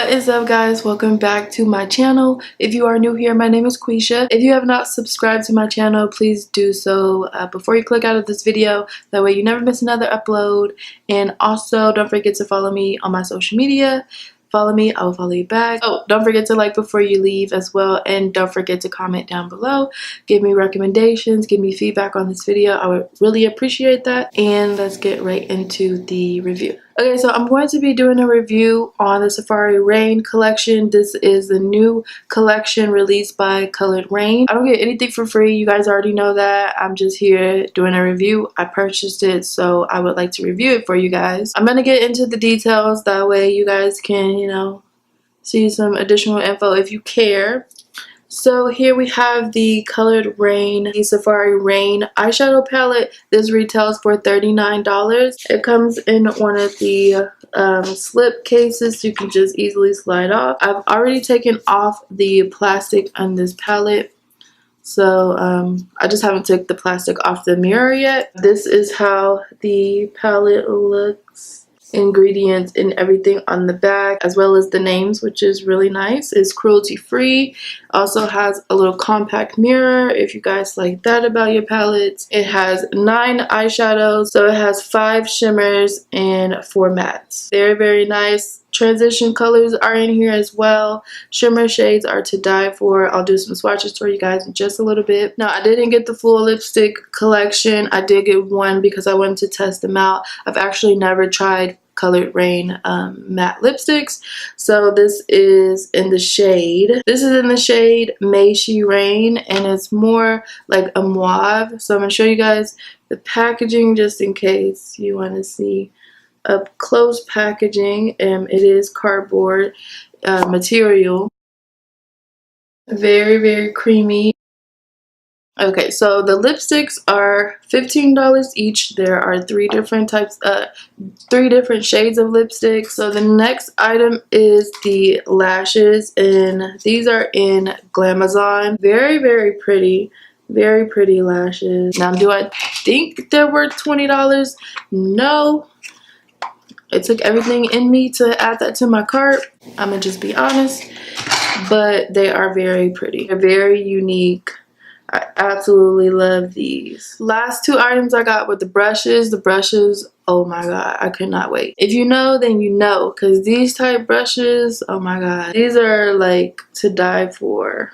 What is up, guys? Welcome back to my channel. If you are new here, my name is Quisha. If you have not subscribed to my channel, please do so before you click out of this video. That way you never miss another upload. And also don't forget to follow me on my social media. Follow me, I will follow you back. Oh, don't forget to like before you leave as well, and don't forget to comment down below. Give me recommendations, give me feedback on this video. I would really appreciate that. And let's get right into the review. Okay, so I'm going to be doing a review on the Safari Raine collection. This is the new collection released by Colored Raine. I don't get anything for free. You guys already know that. I'm just here doing a review. I purchased it, so I would like to review it for you guys. I'm going to get into the details. That way you guys can, see some additional info if you care. So here we have the Colored Raine, the Safari Raine eyeshadow palette. This retails for $39. It comes in one of the slip cases, so you can just easily slide off. I've already taken off the plastic on this palette, so I just haven't took the plastic off the mirror yet. This is how the palette looks. Ingredients and everything on the back, as well as the names, which is really nice. It's cruelty free. Also has a little compact mirror if you guys like that about your palettes. It has 9 eyeshadows, so it has 5 shimmers and 4 mattes. Very nice. Transition colors are in here as well. Shimmer shades are to die for. I'll do some swatches for you guys in just a little bit. Now, I didn't get the full lipstick collection. I did get one because I wanted to test them out. I've actually never tried Colored Raine matte lipsticks, so this is in the shade May She Rain, and it's more like a mauve. So I'm gonna show you guys the packaging just in case you want to see up close packaging. It is cardboard material, very creamy. Okay, so the lipsticks are $15 each. There are 3 different types, 3 different shades of lipstick. So the next item is the lashes, and these are in Glamazon. Very pretty. Very pretty lashes. Now, do I think they're worth $20? No. It took everything in me to add that to my cart. I'm gonna just be honest. But they are very pretty. They're very unique. I absolutely love these. Last 2 items I got were the brushes. The brushes, oh my god, I could not wait. If you know, then you know, because these type brushes, oh my god, these are like to die for.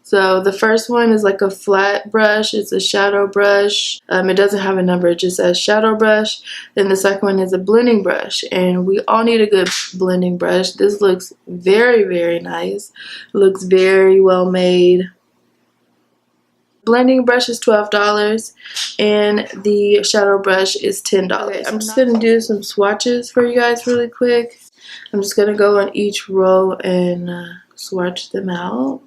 So the first one is like a flat brush. It's a shadow brush. It doesn't have a number. It just says shadow brush. Then the second one is a blending brush, and we all need a good blending brush. This looks very nice. Looks very well made. Blending brush is $12 and the shadow brush is $10. Okay, I'm just gonna do some swatches for you guys really quick. I'm just gonna go on each row and swatch them out.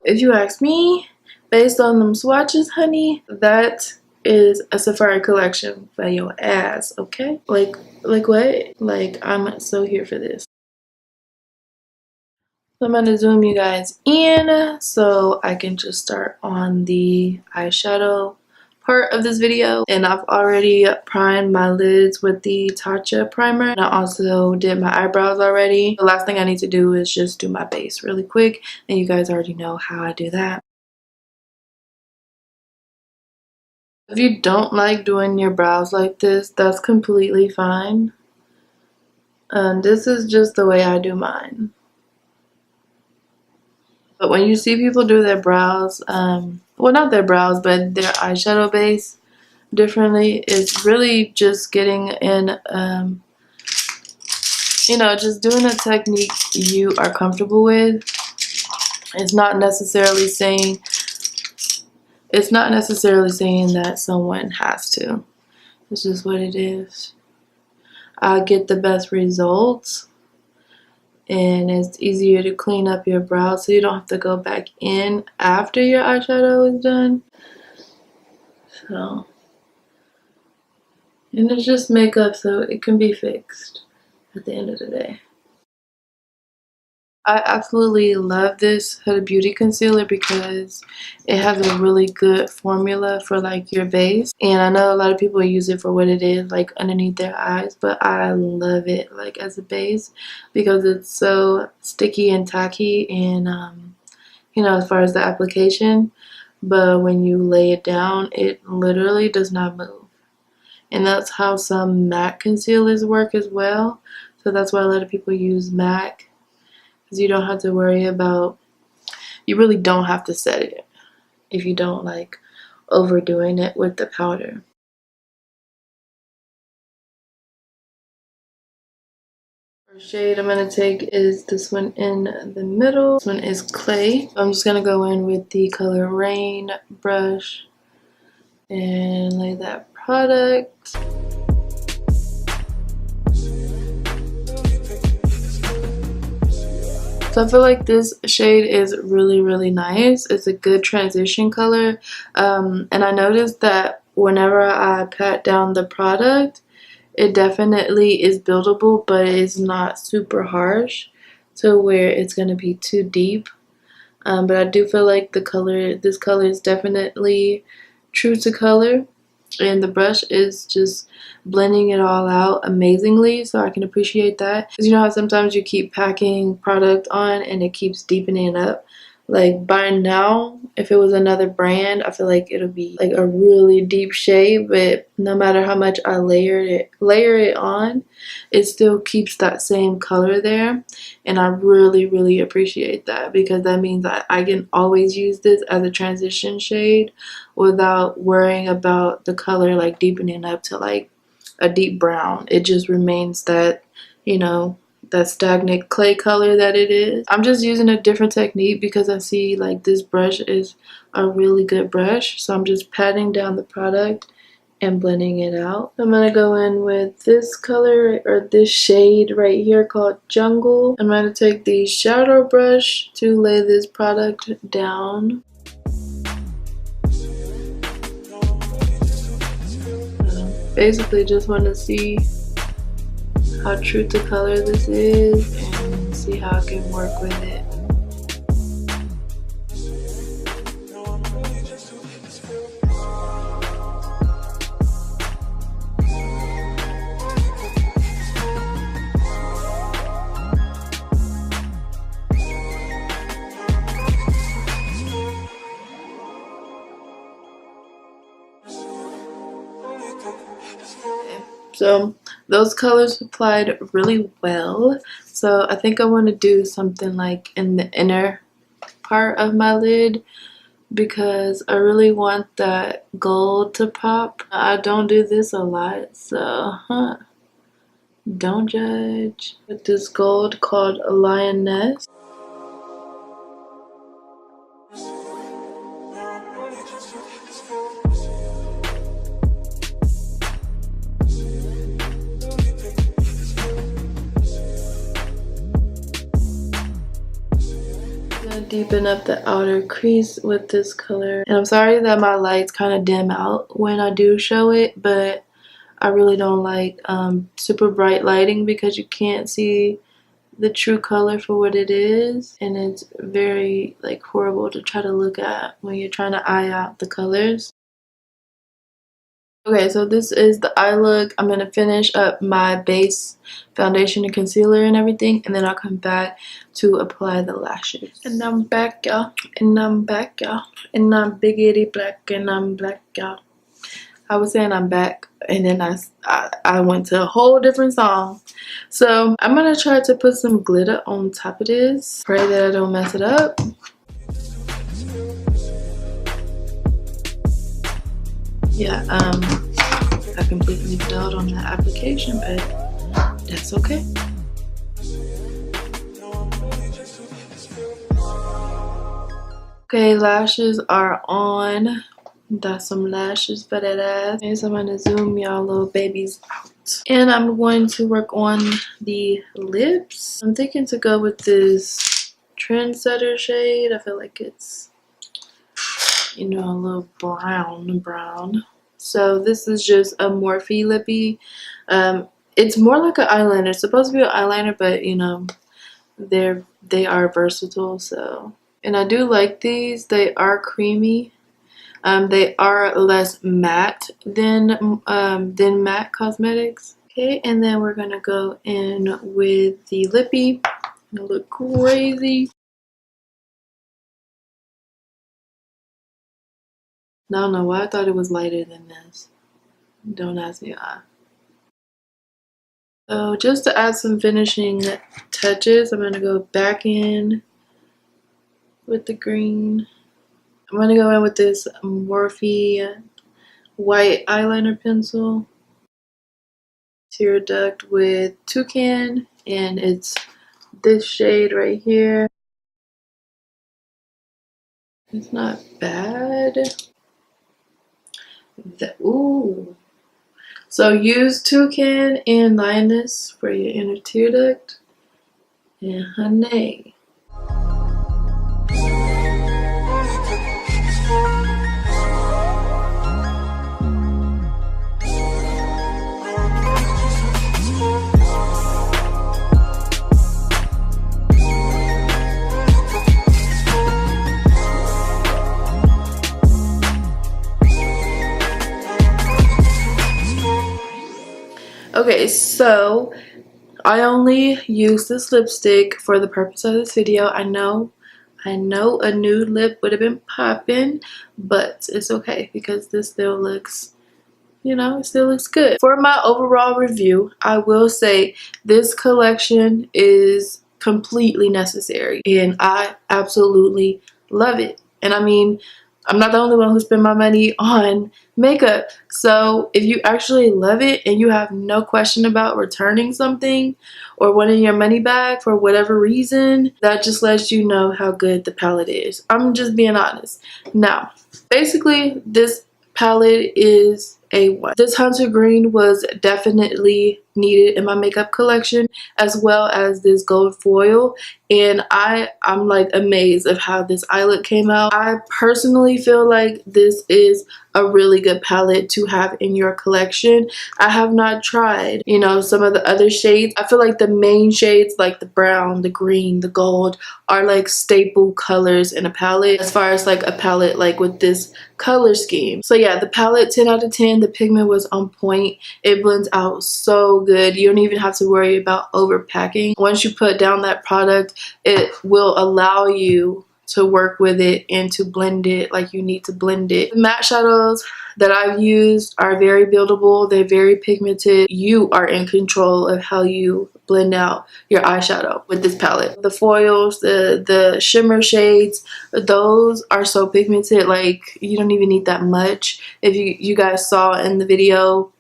If you ask me, based on them swatches, honey, that is a Safari collection for your ass, okay? Like what? Like, I'm so here for this. So I'm gonna zoom you guys in so I can just start on the eyeshadow part of this video. And I've already primed my lids with the Tatcha primer, and I also did my eyebrows already. The last thing I need to do is just do my base really quick, and you guys already know how I do that. If you don't like doing your brows like this, that's completely fine. This is just the way I do mine. But when you see people do their brows, well, not their brows, but their eyeshadow base differently, it's really just getting in, just doing a technique you are comfortable with. It's not necessarily saying that someone has to. It's just what it is. I get the best results, and it's easier to clean up your brows so you don't have to go back in after your eyeshadow is done. So, and it's just makeup, so it can be fixed at the end of the day. I absolutely love this Huda Beauty concealer because it has a really good formula for like your base, and I know a lot of people use it for what it is, like underneath their eyes, but I love it like as a base because it's so sticky and tacky, and you know, as far as the application, but when you lay it down, it literally does not move. And that's how some MAC concealers work as well. So that's why a lot of people use MAC, because you don't have to worry about, you really don't have to set it if you don't like overdoing it with the powder. First shade I'm going to take is this one in the middle. This one is Clay. I'm just going to go in with the color Raine brush and lay that product. So I feel like this shade is really nice. It's a good transition color. And I noticed that whenever I pat down the product, it definitely is buildable, but it's not super harsh to where it's going to be too deep. But I do feel like this color is definitely true to color. And the brush is just blending it all out amazingly, so I can appreciate that. Because you know how sometimes you keep packing product on and it keeps deepening it up? Like by now, if it was another brand, I feel like it'll be like a really deep shade, but no matter how much I layer it on, it still keeps that same color there. And I really appreciate that, because that means that I can always use this as a transition shade without worrying about the color like deepening up to like a deep brown. It just remains that, you know, that stagnant clay color that it is. I'm just using a different technique because I see like this brush is a really good brush. So I'm just patting down the product and blending it out. I'm going to go in with this color, or this shade right here called Jungle. I'm going to take the shadow brush to lay this product down. Basically just want to see how true to color this is and see how I can work with it. So those colors applied really well. So I think I want to do something like in the inner part of my lid, because I really want that gold to pop. I don't do this a lot, so don't judge. With this gold called Lioness. Deepen up the outer crease with this color, and I'm sorry that my lights kind of dim out when I do show it, but I really don't like super bright lighting because you can't see the true color for what it is, and it's very like horrible to try to look at when you're trying to eye out the colors. Okay, so this is the eye look. I'm going to finish up my base foundation and concealer and everything, and then I'll come back to apply the lashes. And I'm back, y'all. And I'm back, y'all. And I'm biggity black, and I'm black, y'all. I was saying I'm back, and then I went to a whole different song. So I'm going to try to put some glitter on top of this. Pray that I don't mess it up. Yeah, I completely failed on that application, but that's okay. Okay, lashes are on. Got some lashes for that ass. Okay, so I'm gonna zoom y'all little babies out. And I'm going to work on the lips. I'm thinking to go with this Trendsetter shade. I feel like it's, you know, a little brown. So this is just a Morphe lippy. It's more like an eyeliner. It's supposed to be an eyeliner, but you know, they're they are versatile. So, and I do like these. They are creamy. They are less matte than matte cosmetics. Okay, and then we're gonna go in with the lippy. It'll look crazy. I don't know why I thought it was lighter than this. Don't ask me why. So just to add some finishing touches, I'm gonna go back in with the green. I'm gonna go in with this Morphe white eyeliner pencil. Tear duct with Toucan, and it's this shade right here. It's not bad. Ooh. So use Toucan and Lioness for your inner tear duct. And honey. Okay, so I only use this lipstick for the purpose of this video. I know a nude lip would have been popping, but it's okay because this still looks, you know, it still looks good. For my overall review, I will say this collection is completely necessary and I absolutely love it. And I mean, I'm not the only one who spent my money on makeup. So if you actually love it and you have no question about returning something or wanting your money back for whatever reason, that just lets you know how good the palette is. I'm just being honest. Now, basically this palette is A1. This hunter green was definitely needed in my makeup collection, as well as this gold foil, and I'm like amazed of how this eye look came out. I personally feel like this is a really good palette to have in your collection. I have not tried, you know, some of the other shades. I feel like the main shades like the brown, the green, the gold are like staple colors in a palette as far as like a palette like with this color scheme. So yeah, the palette 10 out of 10. The pigment was on point. It blends out so good. You don't even have to worry about overpacking. Once you put down that product, it will allow you to work with it and to blend it like you need to blend it. The matte shadows that I've used are very buildable. They're very pigmented. You are in control of how you blend out your eyeshadow with this palette. The foils, the shimmer shades, those are so pigmented, like you don't even need that much. If you guys saw in the video,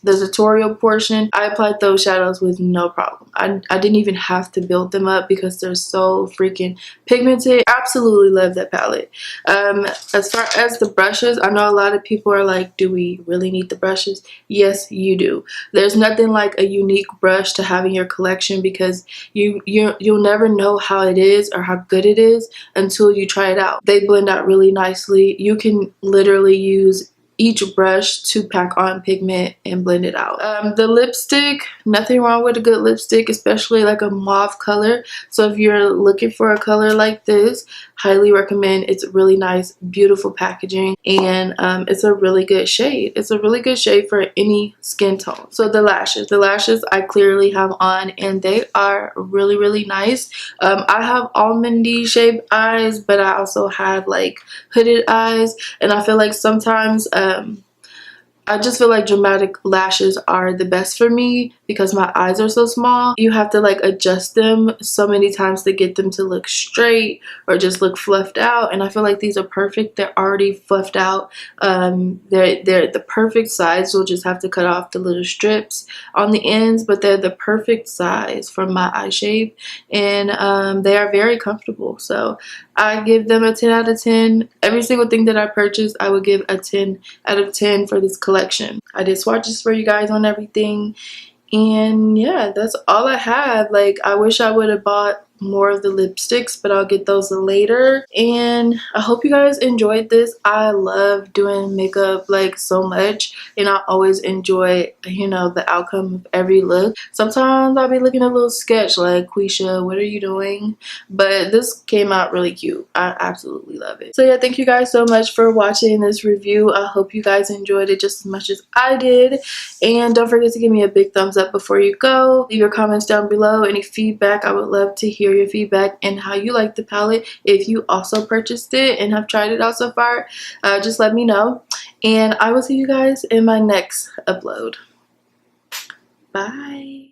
the tutorial portion, I applied those shadows with no problem. I didn't even have to build them up because they're so freaking pigmented. Absolutely love that palette. As far as the brushes, I know a lot of people are like, do we really need the brushes? Yes, you do. There's nothing like a unique brush to have in your collection because you'll never know how it is or how good it is until you try it out. They blend out really nicely. You can literally use each brush to pack on pigment and blend it out. The lipstick, nothing wrong with a good lipstick, especially like a mauve color. So if you're looking for a color like this, highly recommend. It's really nice, beautiful packaging, and it's a really good shade. It's a really good shade for any skin tone. So the lashes I clearly have on, and they are really, really nice. I have almondy shaped eyes, but I also have like hooded eyes, and I feel like sometimes I just feel like dramatic lashes are the best for me because my eyes are so small. You have to like adjust them so many times to get them to look straight or just look fluffed out, and I feel like these are perfect. They're already fluffed out. They're the perfect size. You'll just have to cut off the little strips on the ends, but they're the perfect size for my eye shape, and they are very comfortable. So I give them a 10 out of 10. Every single thing that I purchased, I would give a 10 out of 10 for this collection. I did swatches for you guys on everything, and yeah, that's all I have. Like, I wish I would have bought more of the lipsticks, but I'll get those later. And I hope you guys enjoyed this. I love doing makeup like so much, and I always enjoy, you know, the outcome of every look. Sometimes I'll be looking a little sketch like, Quisha, what are you doing? But this came out really cute. I absolutely love it. So yeah, thank you guys so much for watching this review. I hope you guys enjoyed it just as much as I did. And don't forget to give me a big thumbs up before you go. Leave your comments down below. Any feedback, I would love to hear your feedback and how you like the palette. If you also purchased it and have tried it out so far, just let me know. And I will see you guys in my next upload. Bye.